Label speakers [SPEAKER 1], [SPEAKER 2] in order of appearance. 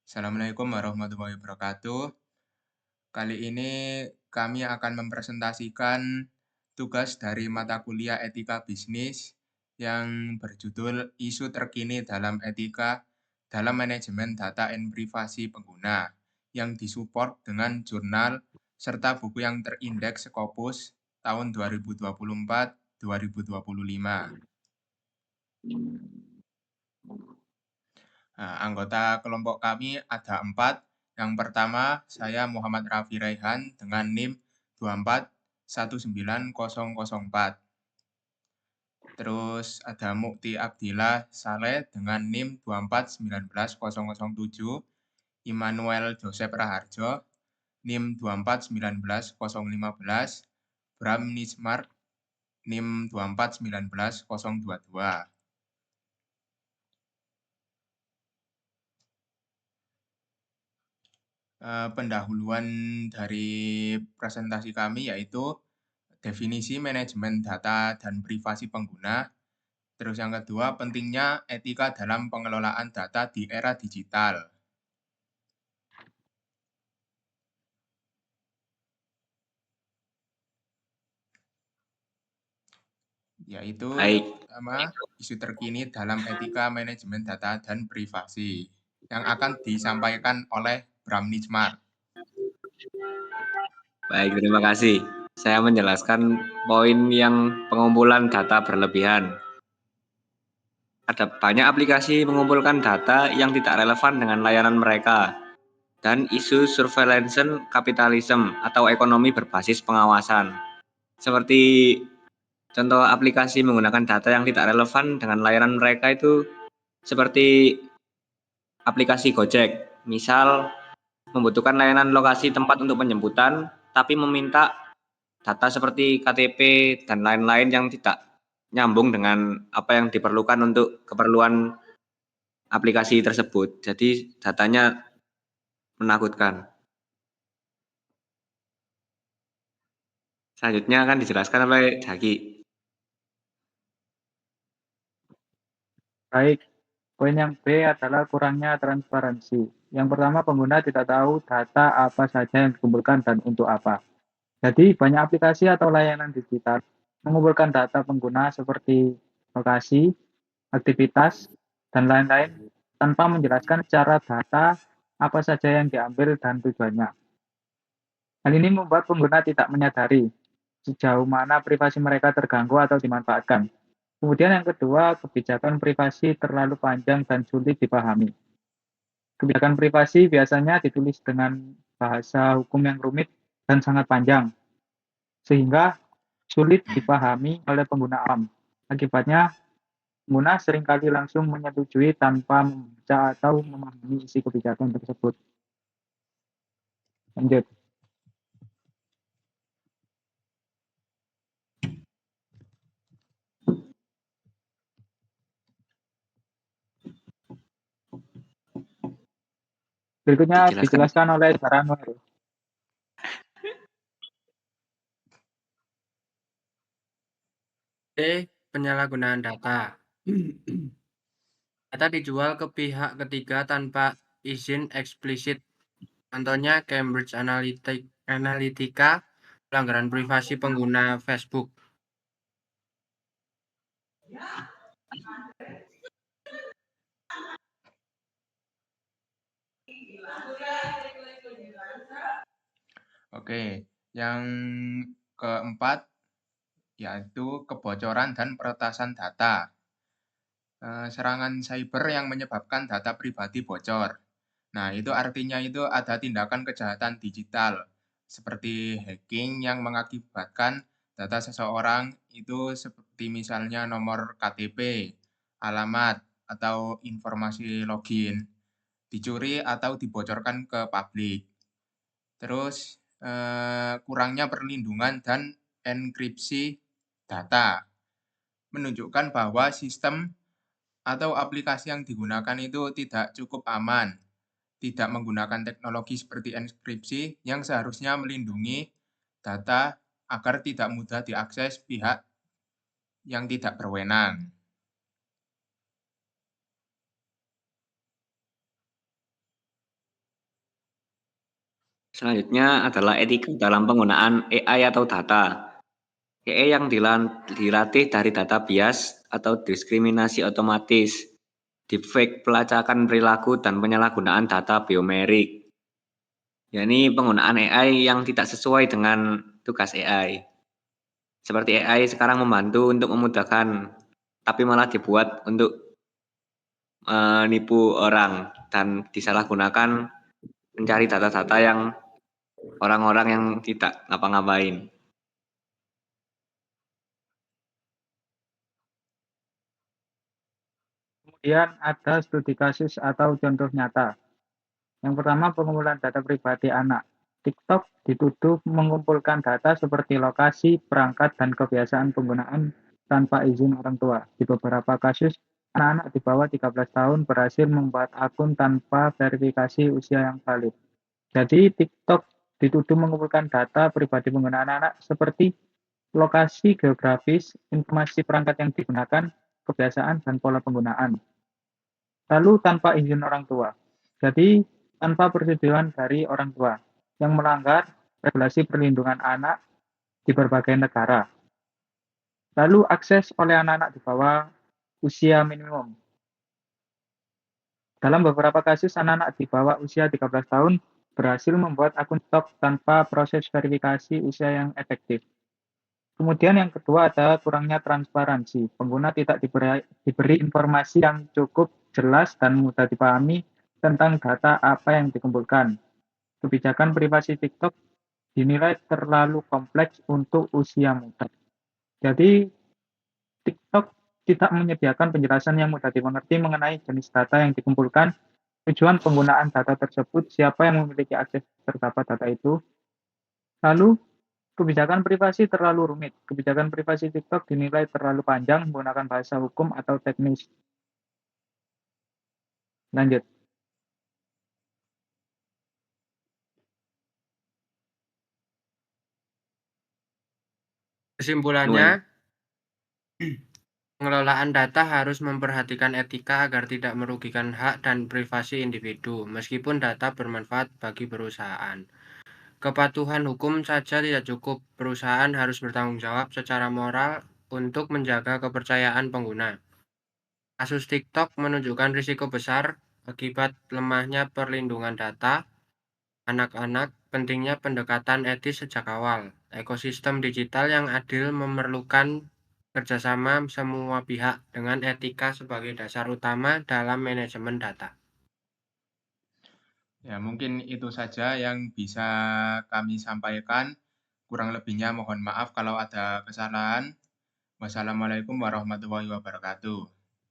[SPEAKER 1] Assalamualaikum warahmatullahi wabarakatuh. Kali ini kami akan mempresentasikan tugas dari mata kuliah Etika Bisnis yang berjudul Isu Terkini dalam Etika dalam Manajemen Data and Privasi Pengguna yang disupport dengan jurnal serta buku yang terindeks Scopus tahun 2024-2025. Nah, anggota kelompok kami ada 4. Yang pertama, saya Muhammad Raffi Raihan dengan NIM 2419004. Terus ada Mukti Abdillah Saleh dengan NIM 2491007. Immanuel Joseph Raharjo, NIM 2491015. Bram Nismart, NIM 2491022. Pendahuluan dari presentasi kami yaitu definisi manajemen data dan privasi pengguna. Terus yang kedua, pentingnya etika dalam pengelolaan data di era digital. Yaitu
[SPEAKER 2] Baik,
[SPEAKER 1] pertama, isu terkini dalam etika manajemen data dan privasi yang akan disampaikan oleh Bram Nismart.
[SPEAKER 2] baik, terima kasih. Saya menjelaskan poin yang pengumpulan data berlebihan. Ada banyak aplikasi mengumpulkan data yang tidak relevan dengan layanan mereka, dan isu surveillance capitalism atau ekonomi berbasis pengawasan. Seperti contoh aplikasi menggunakan data yang tidak relevan dengan layanan mereka itu seperti aplikasi Gojek. Misal, membutuhkan layanan lokasi tempat untuk penjemputan, tapi meminta data seperti KTP dan lain-lain yang tidak nyambung dengan apa yang diperlukan untuk keperluan aplikasi tersebut. Jadi datanya menakutkan. Selanjutnya akan dijelaskan oleh Jaki.
[SPEAKER 3] Baik, poin yang B adalah kurangnya transparansi. Yang pertama, pengguna tidak tahu data apa saja yang dikumpulkan dan untuk apa. Jadi, banyak aplikasi atau layanan digital mengumpulkan data pengguna seperti lokasi, aktivitas, dan lain-lain tanpa menjelaskan secara data apa saja yang diambil dan tujuannya. Hal ini membuat pengguna tidak menyadari sejauh mana privasi mereka terganggu atau dimanfaatkan. Kemudian yang kedua, kebijakan privasi terlalu panjang dan sulit dipahami. Kebijakan privasi biasanya ditulis dengan bahasa hukum yang rumit dan sangat panjang, sehingga sulit dipahami oleh pengguna awam. Akibatnya, pengguna seringkali langsung menyetujui tanpa membaca atau memahami isi kebijakan tersebut. Lanjut. Berikutnya dijelaskan oleh Jaranur.
[SPEAKER 4] Penyalahgunaan data. Data dijual ke pihak ketiga tanpa izin eksplisit. Contohnya Cambridge Analytica, pelanggaran privasi pengguna Facebook.
[SPEAKER 1] Oke, yang keempat yaitu kebocoran dan peretasan data. Serangan cyber yang menyebabkan data pribadi bocor. Nah, itu artinya itu ada tindakan kejahatan digital, seperti hacking yang mengakibatkan data seseorang itu seperti misalnya nomor KTP, alamat, atau informasi login, dicuri atau dibocorkan ke publik. Terus, kurangnya perlindungan dan enkripsi data menunjukkan bahwa sistem atau aplikasi yang digunakan itu tidak cukup aman, tidak menggunakan teknologi seperti enkripsi yang seharusnya melindungi data agar tidak mudah diakses pihak yang tidak berwenang.
[SPEAKER 2] Selanjutnya adalah etika dalam penggunaan AI atau data. AI yang dilatih dari data bias atau diskriminasi otomatis, deepfake, pelacakan perilaku, dan penyalahgunaan data biometrik. Yakni penggunaan AI yang tidak sesuai dengan tugas AI. Seperti AI sekarang membantu untuk memudahkan, tapi malah dibuat untuk menipu orang dan disalahgunakan mencari data-data yang orang-orang yang tidak ngapa-ngapain.
[SPEAKER 3] Kemudian ada studi kasus atau contoh nyata. Yang pertama, pengumpulan data pribadi anak. TikTok dituduh mengumpulkan data seperti lokasi, perangkat, dan kebiasaan penggunaan tanpa izin orang tua. Di beberapa kasus, anak-anak di bawah 13 tahun berhasil membuat akun tanpa verifikasi usia yang valid. Jadi, TikTok dituduh mengumpulkan data pribadi pengguna anak-anak seperti lokasi geografis, informasi perangkat yang digunakan, kebiasaan, dan pola penggunaan. Lalu tanpa izin orang tua. Jadi tanpa persetujuan dari orang tua yang melanggar regulasi perlindungan anak di berbagai negara. Lalu akses oleh anak-anak di bawah usia minimum. Dalam beberapa kasus anak-anak di bawah usia 13 tahun berhasil membuat akun TikTok tanpa proses verifikasi usia yang efektif. Kemudian yang kedua ada kurangnya transparansi. Pengguna tidak diberi informasi yang cukup jelas dan mudah dipahami tentang data apa yang dikumpulkan. Kebijakan privasi TikTok dinilai terlalu kompleks untuk usia muda. Jadi TikTok tidak menyediakan penjelasan yang mudah dimengerti mengenai jenis data yang dikumpulkan, tujuan penggunaan data tersebut, siapa yang memiliki akses terhadap data itu. Lalu kebijakan privasi terlalu rumit. Kebijakan privasi TikTok dinilai terlalu panjang, menggunakan bahasa hukum atau teknis. Lanjut.
[SPEAKER 4] Kesimpulannya, pengelolaan data harus memperhatikan etika agar tidak merugikan hak dan privasi individu, meskipun data bermanfaat bagi perusahaan. Kepatuhan hukum saja tidak cukup, perusahaan harus bertanggung jawab secara moral untuk menjaga kepercayaan pengguna. Kasus TikTok menunjukkan risiko besar akibat lemahnya perlindungan data anak-anak, pentingnya pendekatan etis sejak awal. Ekosistem digital yang adil memerlukan kerjasama semua pihak dengan etika sebagai dasar utama dalam manajemen data.
[SPEAKER 1] Ya, mungkin itu saja yang bisa kami sampaikan. Kurang lebihnya mohon maaf kalau ada kesalahan. Wassalamualaikum warahmatullahi wabarakatuh.